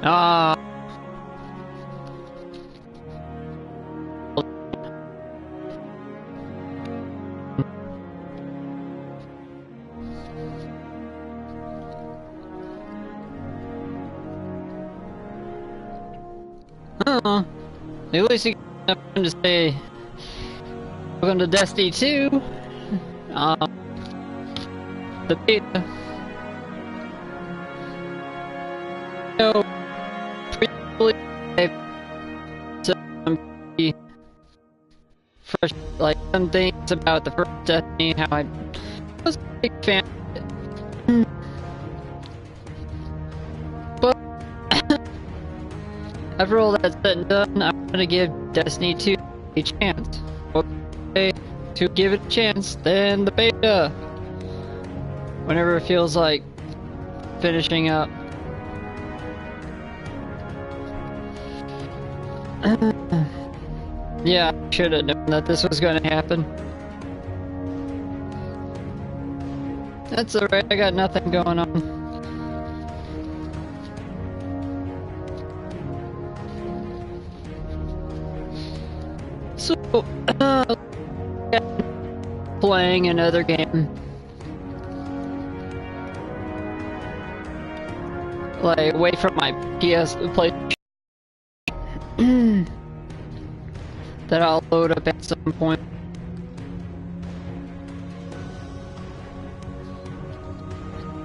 Ah. At least you got enough time to say, welcome to Destiny 2. The beta. So, previously, I said some pretty fresh, like, some things about the first Destiny, how I was a big fan of it. But, after all that's said and done, I'm gonna give Destiny 2 a chance. Okay, to give it a chance, then the beta. Whenever it feels like finishing up. Yeah, I should have known that this was going to happen. That's alright, I got nothing going on. So, playing another game. Like, away from my PS PlayStation. That I'll load up at some point.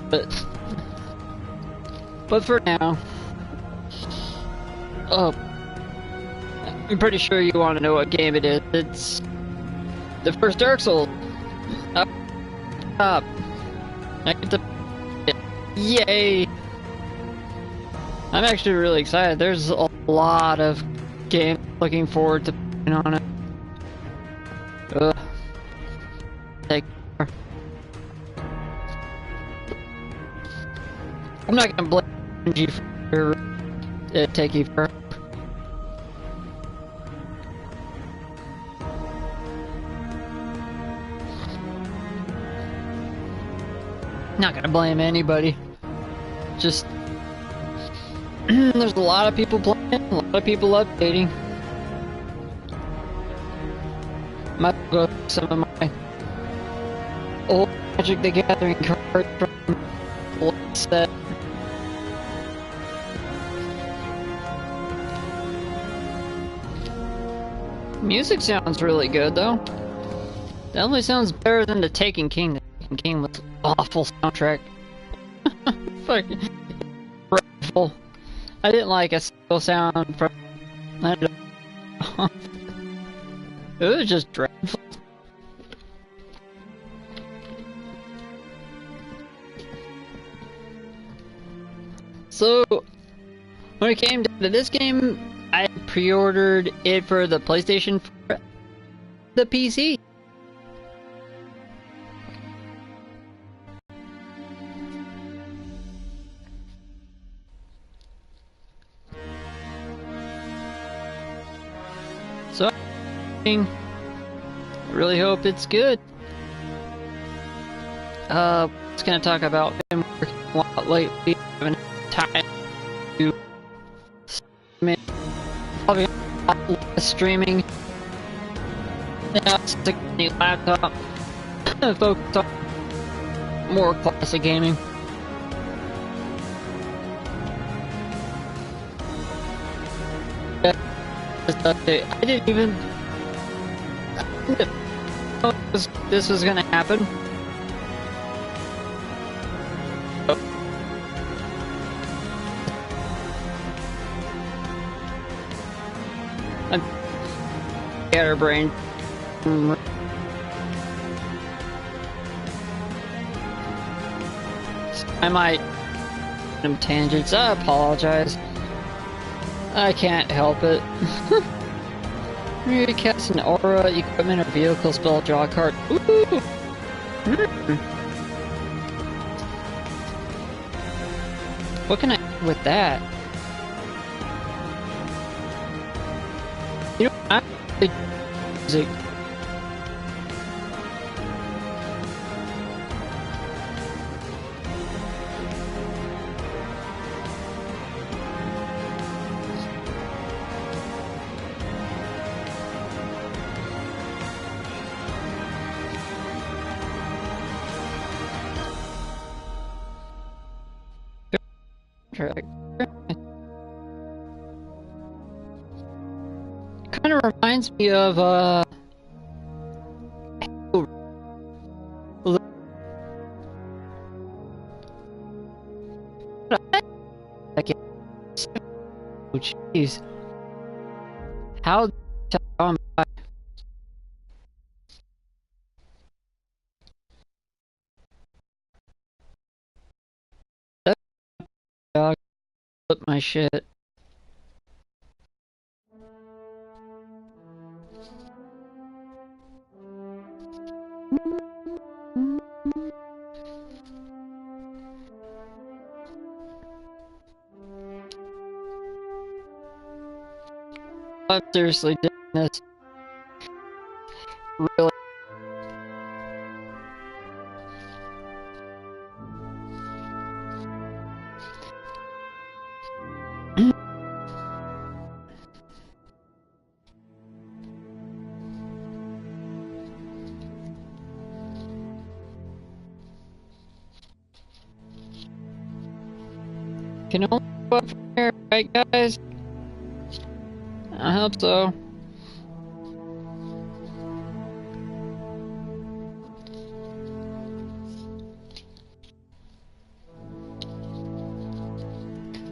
But for now, I'm pretty sure you want to know what game it is. It's the first Dark Souls. Up. I get to. Yay! I'm actually really excited. There's a lot of games looking forward to playing on it. Take care. I'm not gonna blame Bungie for it taking forever. Not gonna blame anybody. Just there's a lot of people playing, a lot of people updating. Might go through some of my old Magic the Gathering cards from the last set. Music sounds really good though. Definitely sounds better than the Taken King. The Taken King was awful soundtrack. Fucking dreadful. I didn't like a single sound from. I don't know. It was just dreadful. So, when it came down to this game, I pre-ordered it for the PlayStation 4, the PC. So, I really hope it's good. Just gonna talk about been working a lot lately. Haven't had time to stream. Probably a lot less streaming. Yeah, it's a new laptop. Focus on more classic gaming. I didn't even know this was gonna happen. I'm scatterbrained. I might some tangents. I apologize. I can't help it. You cast an aura, equipment, or vehicle spell, draw a card. Ooh! What can I do with that? You know, I music. soundtrack. Kind of reminds me of oh jeez, how on by? Dog, flip my shit. I'm seriously doing this. Really? Can only go up from here, right, guys? I hope so.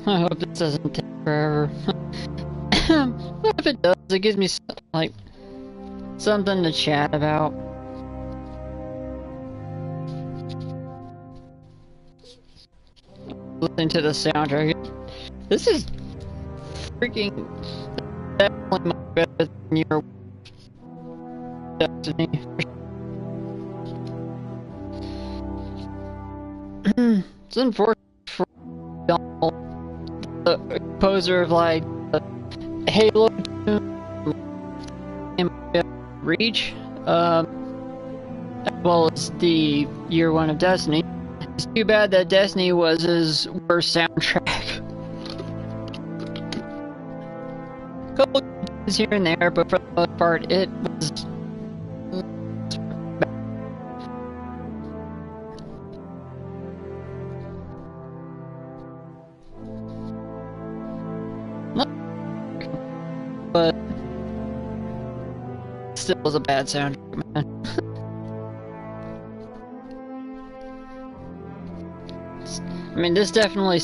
I hope this doesn't take forever. If it does, it gives me like something to chat about. Listening to the soundtrack. This is freaking definitely much better than your Destiny. It's unfortunate for the composer of like Halo 2 and Reach, as well as the Year 1 of Destiny. It's too bad that Destiny was his worst soundtrack. A couple things here and there, but for the most part, it was. But still was a bad soundtrack, man. I mean, this definitely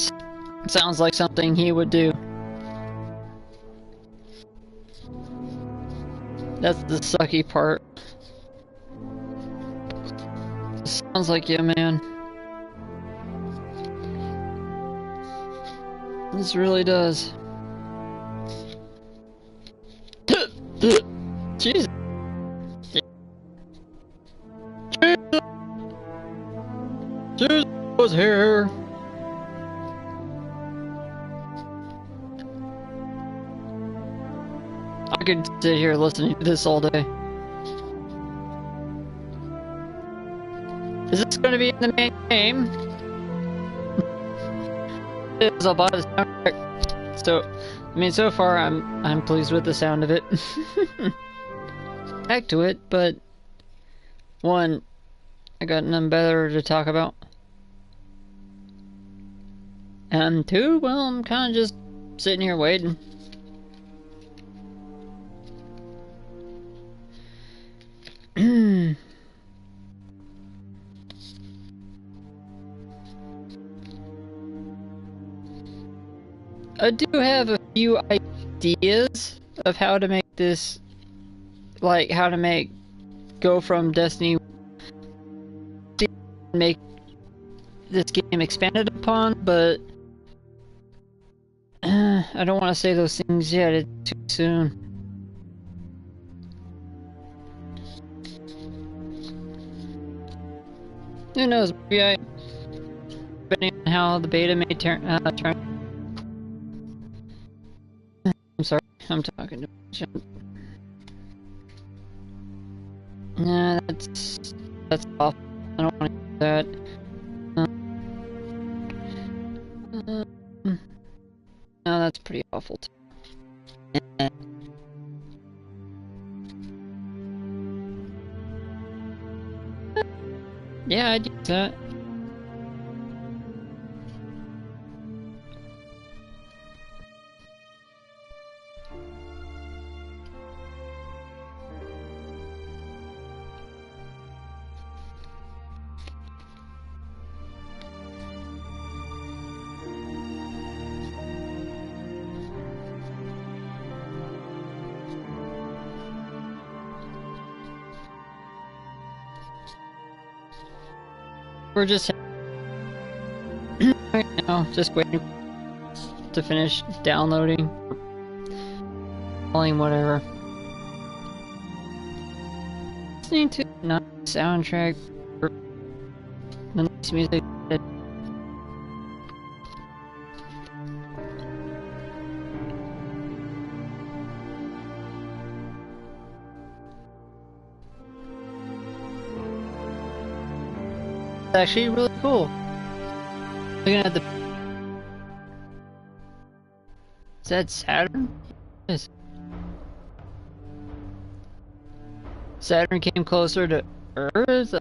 sounds like something he would do. That's the sucky part. Sounds like you, man. This really does. Jesus. Jesus was here. I could sit here listening to this all day. Is this going to be in the main game? It is. I'll buy the soundtrack. So, I mean, so far I'm pleased with the sound of it. Back to it, but one, I got nothing better to talk about. And two, well, I'm kind of just sitting here waiting. I do have a few ideas of how to make this, like how to go from Destiny, make this game expanded upon, but I don't want to say those things yet. It's too soon. Who knows? Maybe depending on how the beta may turn. I'm sorry, I'm talking too much. Nah, that's awful. I don't want to do that. No, that's pretty awful too. Yeah, I'd use that. we're just right now, just waiting to finish downloading, playing whatever. Listening to a nice soundtrack, the nice music. It's actually really cool. Looking at the... Is that Saturn? Yes. Saturn came closer to Earth?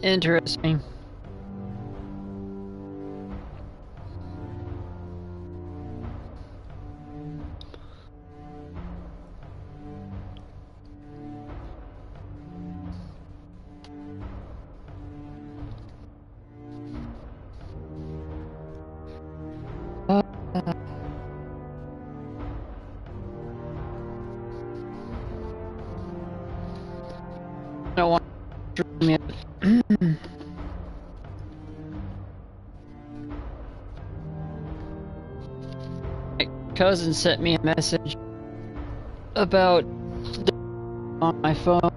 Interesting. I don't want to dream it. My cousin sent me a message about on my phone.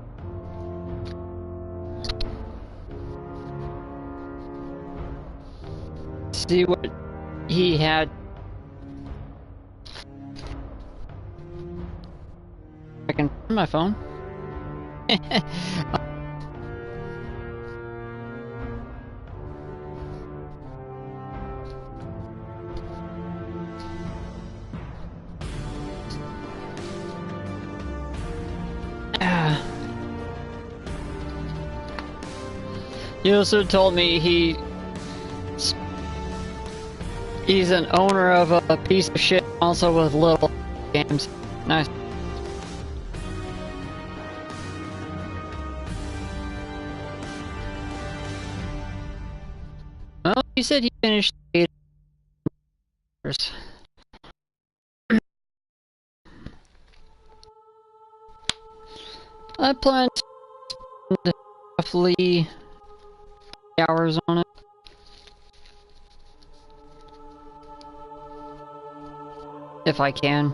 See what he had. I can find my phone. He also told me he's an owner of a piece of shit also with little games. Nice. Well, he said he finished 8 hours. I plan to spend roughly hours on it. If I can.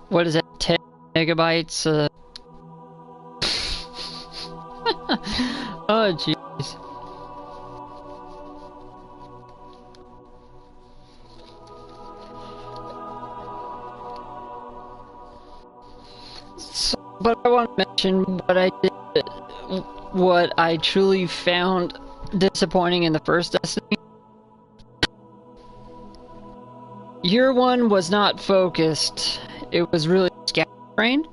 What is it? 10 megabytes? Oh, jeez. So, but I want to mention what I did, what I truly found disappointing in the first Destiny. Year 1 was not focused. It was really scatterbrained.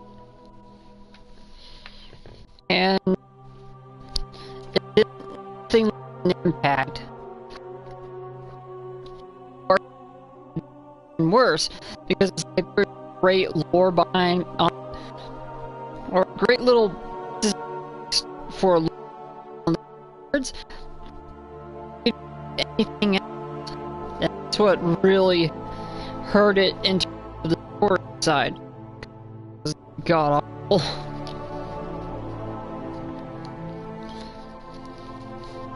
And it did nothing like an impact. Or worse, because it's like there's great lore behind, or great little for words. Anything else. That's what really hurt it into the story side. It was god awful.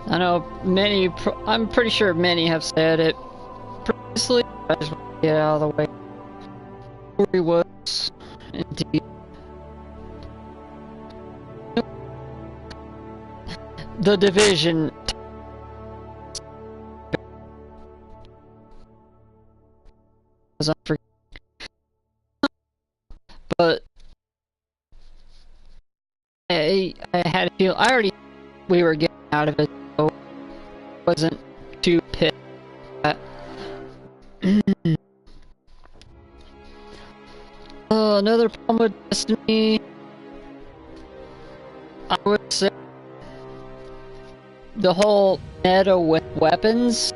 I know many, I'm pretty sure many have said it previously, but I just want to get out of the way. The story was indeed. The Division. Was unforgettable. But I had a feel. I already we were getting out of it, so I wasn't too pissed at that. Another problem with Destiny, I would say, the whole meta with weapons.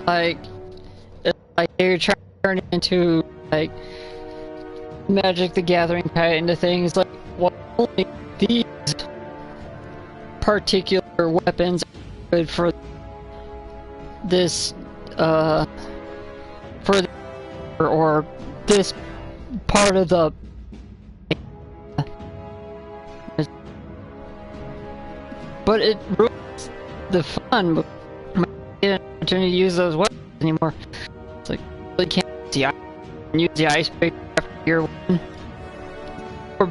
Like, it's like you're trying to turn it into, like, Magic the Gathering kind of things. Like, well, only these particular weapons are good for this, for the, or this part of the, but it ruins the fun. But I don't get an opportunity to use those weapons anymore. It's like, you really can't use the icebreaker after year one. Or,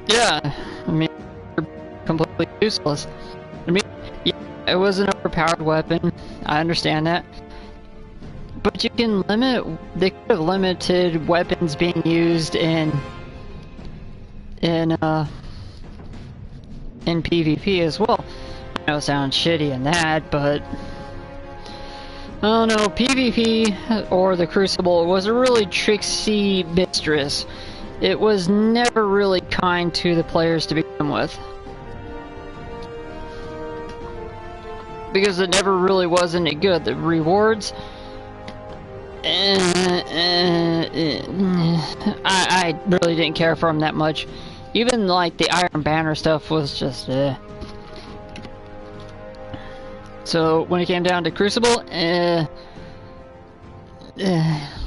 yeah, I mean, they're completely useless. I mean, yeah, it was an overpowered weapon. I understand that. But you can limit, they could have limited weapons being used in PvP as well. I know it sounds shitty in that, but I don't know, PvP or the Crucible was a really tricksy mistress. It was never really kind to the players to begin with. Because it never really was any good. The rewards, I really didn't care for them that much. Even like the Iron Banner stuff was just So when it came down to Crucible,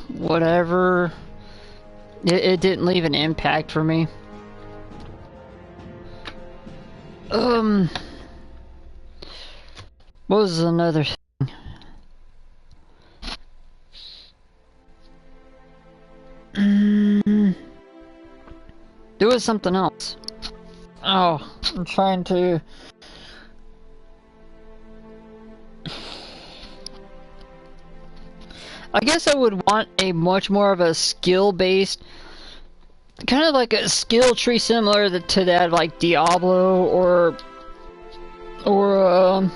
whatever. It didn't leave an impact for me. What was another thing? There was something else. Oh, I'm trying to... I guess I would want a much more of a skill-based, kind of like a skill tree similar to that like Diablo or Borderlands.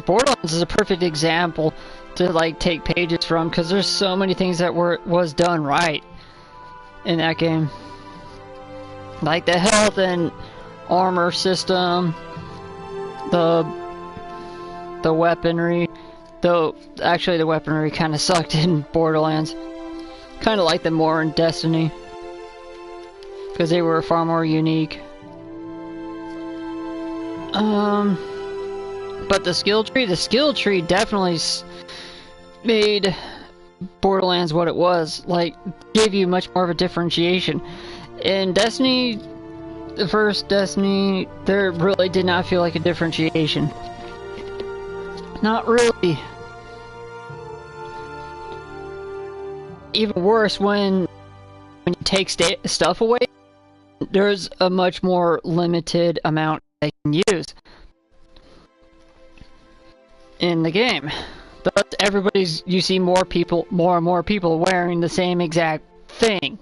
Borderlands is a perfect example to like take pages from, because there's so many things that was done right in that game, like the health and armor system, the weaponry. Though actually the weaponry kind of sucked in Borderlands, kind of like them more in Destiny, because they were far more unique. But the skill tree definitely made Borderlands what it was. Like, gave you much more of a differentiation. In Destiny, the first Destiny, there really did not feel like a differentiation. Not really. Even worse, when you take stuff away, there's a much more limited amount they can use in the game. But you see more and more people wearing the same exact thing.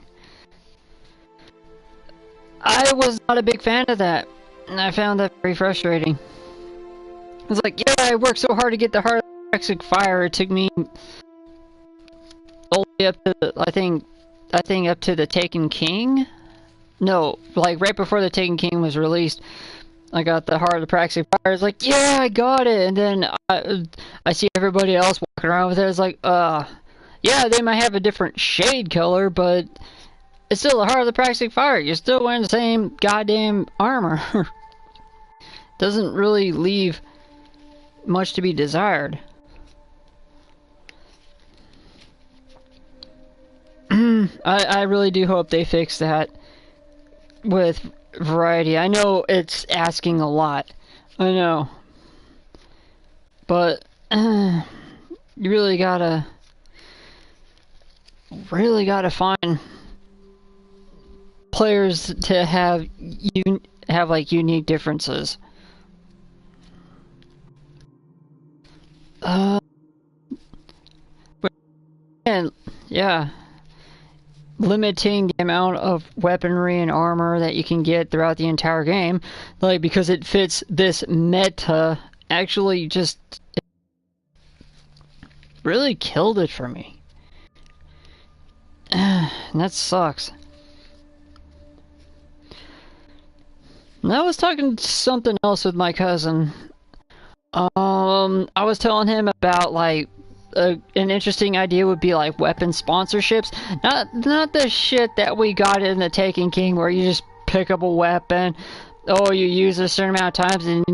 I was not a big fan of that, and I found that very frustrating. I was like, yeah, I worked so hard to get the Heart of the Praxic Fire. It took me all the way up to, I think up to the Taken King? No, like right before the Taken King was released, I got the Heart of the Praxic Fire. It's like, yeah, I got it. And then I see everybody else walking around with it. It's like, yeah, they might have a different shade color, but it's still the Heart of the Praxic Fire. You're still wearing the same goddamn armor. Doesn't really leave much to be desired. I really do hope they fix that with variety. I know it's asking a lot. I know. But you really gotta find players to have like unique differences. And yeah, limiting the amount of weaponry and armor that you can get throughout the entire game, like, because it fits this meta, actually just really killed it for me. And that sucks. And I was talking something else with my cousin. I was telling him about, like, an interesting idea would be like weapon sponsorships. Not the shit that we got in the Taken King, where you just pick up a weapon. Oh, you use a certain amount of times and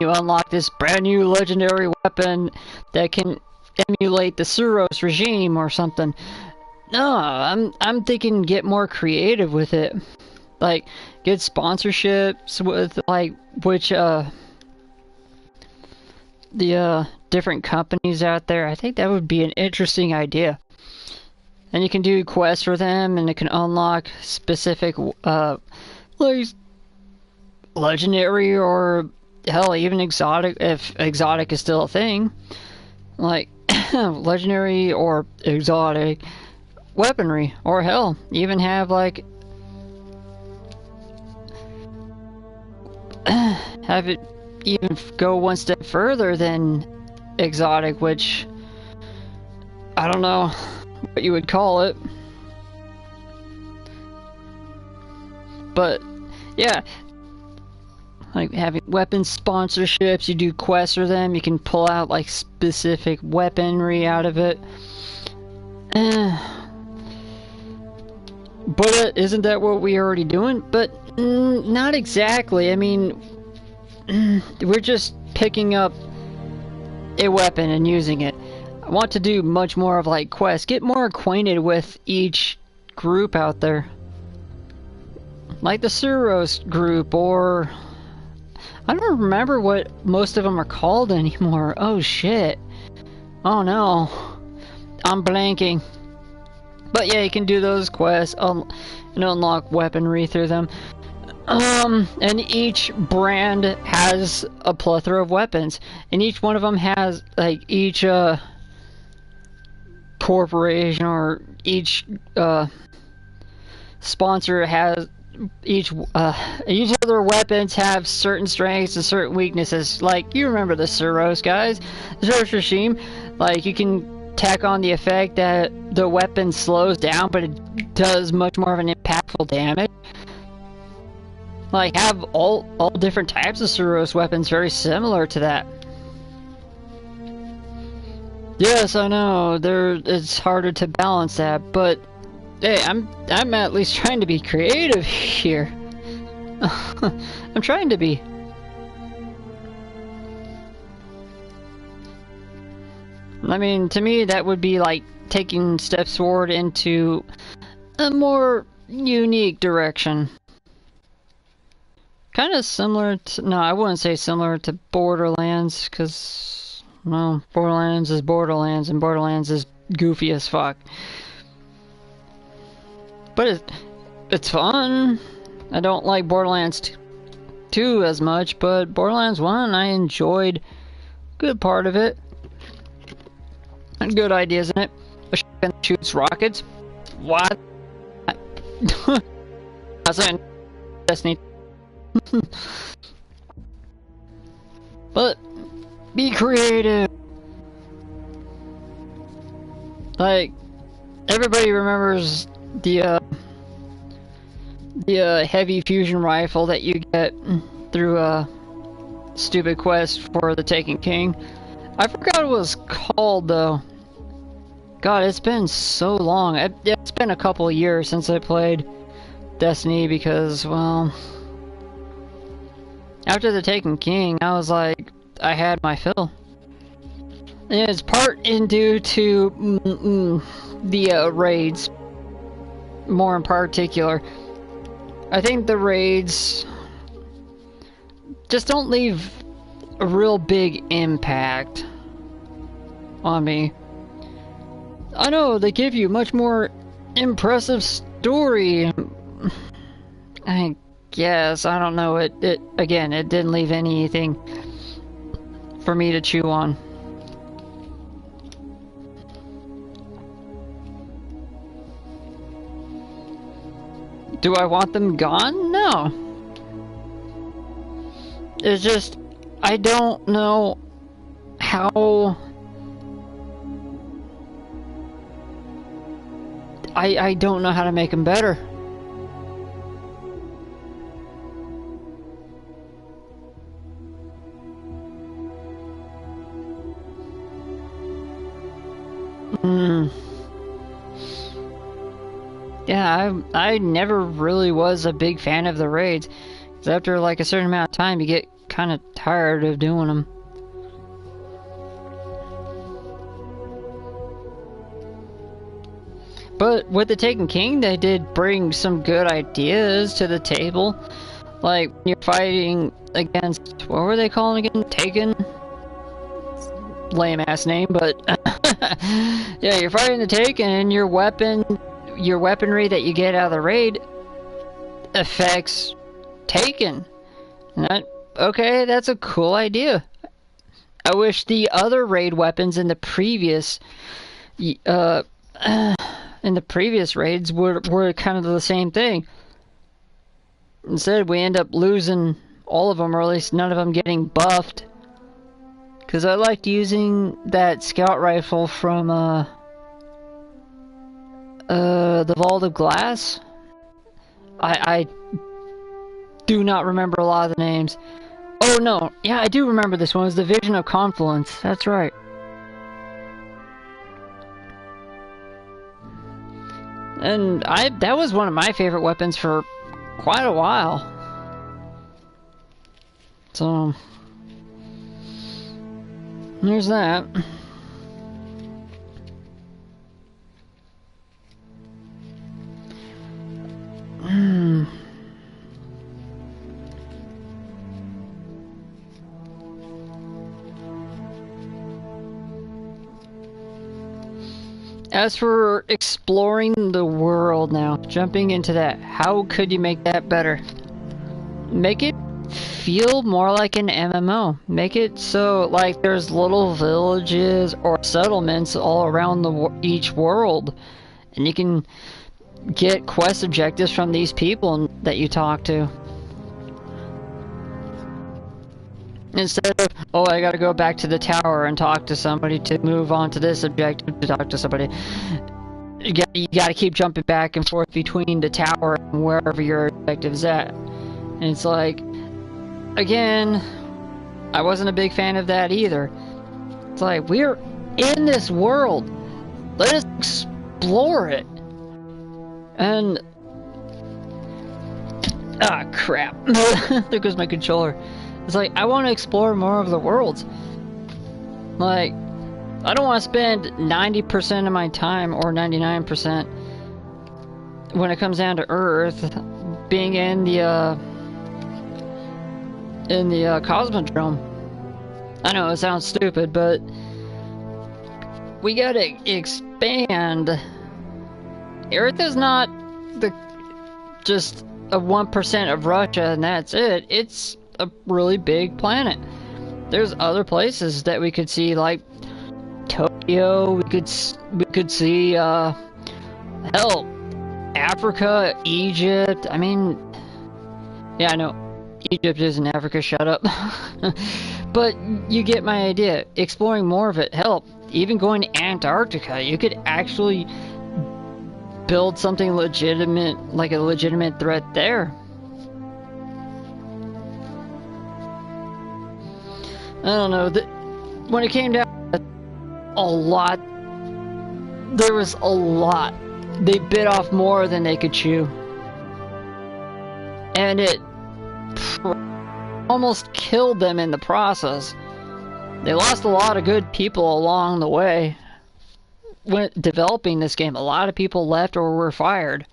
you unlock this brand new legendary weapon that can emulate the Suros regime or something. No, I'm thinking get more creative with it. Like, get sponsorships with, like, which, the different companies out there. I think that would be an interesting idea. And you can do quests for them, and it can unlock specific, like, legendary or, hell, even exotic, if exotic is still a thing. Like, legendary or exotic weaponry. Or, hell, even have, like, have it even go one step further than exotic, which I don't know what you would call it, but yeah, like having weapon sponsorships, you do quests for them, you can pull out like specific weaponry out of it. But isn't that what we're already doing? But not exactly. I mean, we're just picking up a weapon and using it. I want to do much more of like quests. Get more acquainted with each group out there. Like the Suros group, or I don't remember what most of them are called anymore. Oh shit. Oh no. I'm blanking. But yeah, you can do those quests and unlock weaponry through them. And each brand has a plethora of weapons, and each one of them has, like, each, corporation or each, sponsor has, each of their weapons have certain strengths and certain weaknesses. Like, you remember the Suros, guys? The Suros regime, like, you can tack on the effect that the weapon slows down, but it does much more of an impactful damage. Like, have all different types of Suros weapons very similar to that. Yes, I know, it's harder to balance that, but hey, I'm at least trying to be creative here. I'm trying to be. I mean, to me, that would be like taking steps forward into a more unique direction. Kind of similar to, no, I wouldn't say similar to Borderlands, because, well, Borderlands is Borderlands, and Borderlands is goofy as fuck. But it's fun. I don't like Borderlands 2 as much, but Borderlands 1, I enjoyed a good part of it. And good ideas in it. A shotgun that shoots rockets. What? That's in Destiny. But be creative. Like, everybody remembers the heavy fusion rifle that you get through a stupid quest for the Taken King. I forgot what it was called though. God, it's been so long. It's been a couple of years since I played Destiny because, well, after the Taken King, I was like, I had my fill. And it's part in due to the raids, more in particular. I think the raids just don't leave a real big impact on me. I know they give you much more impressive story. I guess, I don't know, it again, it didn't leave anything for me to chew on. Do I want them gone? No. It's just, I don't know how... I don't know how to make them better. Yeah, I never really was a big fan of the raids. 'Cause after like a certain amount of time, you get kind of tired of doing them. But with the Taken King, they did bring some good ideas to the table. Like, you're fighting against, what were they calling again? Taken? Lame ass name, but yeah, you're fighting the Taken, and your weaponry that you get out of the raid affects Taken. Okay, that's a cool idea. I wish the other raid weapons in the previous raids were kind of the same thing. Instead, we end up losing all of them, or at least none of them getting buffed. Because I liked using that scout rifle from the Vault of Glass. I do not remember a lot of the names. Oh no, yeah, I do remember this one. It was the Vision of Confluence. That's right. And that was one of my favorite weapons for quite a while. So there's that. As for exploring the world now, jumping into that, how could you make that better? Make it feel more like an MMO. Make it so like there's little villages or settlements all around each world, and you can get quest objectives from these people that you talk to. Instead of, oh, I gotta go back to the tower and talk to somebody to move on to this objective to talk to somebody. You gotta keep jumping back and forth between the tower and wherever your objective's at. And it's like, again, I wasn't a big fan of that either. It's like, we're in this world. Let us explore it. And... ah, crap. There goes my controller. It's like, I want to explore more of the worlds. Like, I don't want to spend 90% of my time, or 99%, when it comes down to Earth, being in the Cosmodrome. I know, it sounds stupid, but we gotta expand. Earth is not just a 1% of Russia and that's it. It's a really big planet. There's other places that we could see, like Tokyo. We could see hell, Africa, Egypt. I mean, yeah, I know Egypt isn't Africa, shut up. But you get my idea. Exploring more of it. Hell, even going to Antarctica, you could actually build something legitimate, like a legitimate threat there. I don't know, when it came down to a lot, there was a lot. They bit off more than they could chew. And it almost killed them in the process. They lost a lot of good people along the way. When developing this game, a lot of people left or were fired.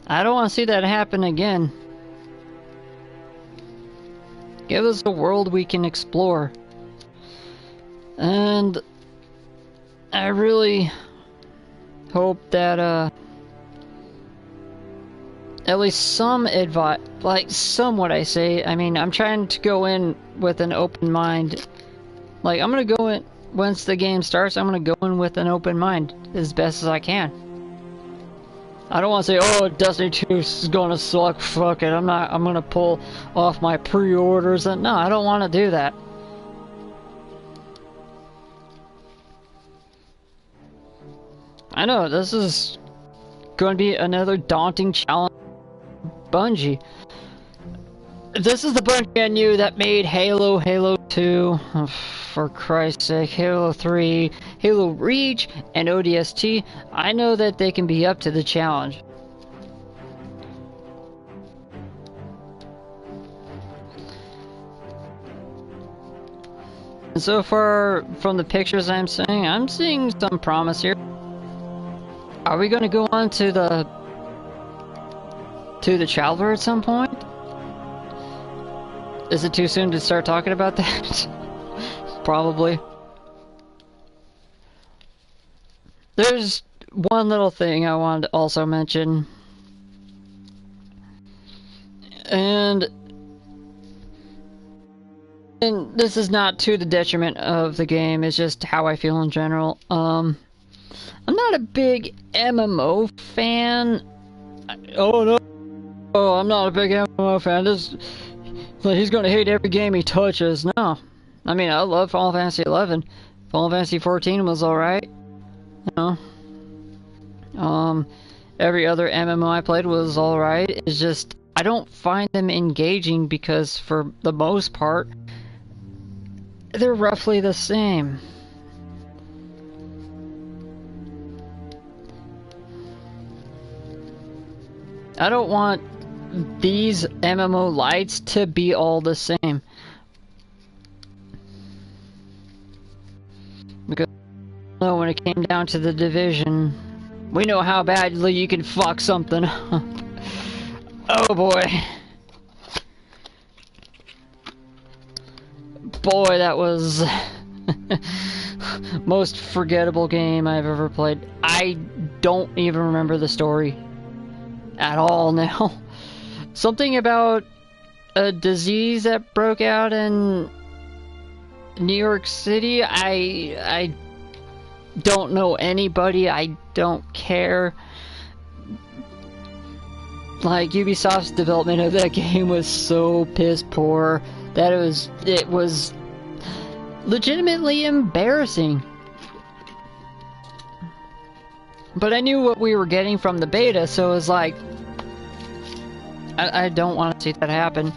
I don't want to see that happen again. Give us a world we can explore. And I really hope that at least some advice, like somewhat I say, I mean, I'm trying to go in with an open mind. Like, I'm gonna go in, once the game starts, I'm gonna go in with an open mind as best as I can. I don't want to say, oh, Destiny 2 is gonna suck, fuck it, I'm gonna pull off my pre-orders, and no, I don't want to do that. I know, this is going to be another daunting challenge for Bungie. This is the bunch I knew that made Halo, Halo 2, oh, for Christ's sake, Halo 3, Halo Reach, and ODST. I know that they can be up to the challenge. And so far, from the pictures I'm seeing some promise here. Are we going to go on to the Traveler at some point? Is it too soon to start talking about that? Probably. There's one little thing I wanted to also mention. And this is not to the detriment of the game, it's just how I feel in general. I'm not a big MMO fan. Oh no. Oh, I'm not a big MMO fan. He's gonna hate every game he touches. No. I mean, I love Final Fantasy 11. Final Fantasy 14 was alright. You know. Every other MMO I played was alright. It's just, I don't find them engaging because for the most part, they're roughly the same. I don't want these MMO lights to be all the same. Because when it came down to the Division, we know how badly you can fuck something. Oh boy. Boy, that was most forgettable game I've ever played. I don't even remember the story at all now. Something about a disease that broke out in New York City. I don't know anybody. I don't care. Like, Ubisoft's development of that game was so piss poor that it was legitimately embarrassing. But I knew what we were getting from the beta, so it was like, I don't want to see that happen.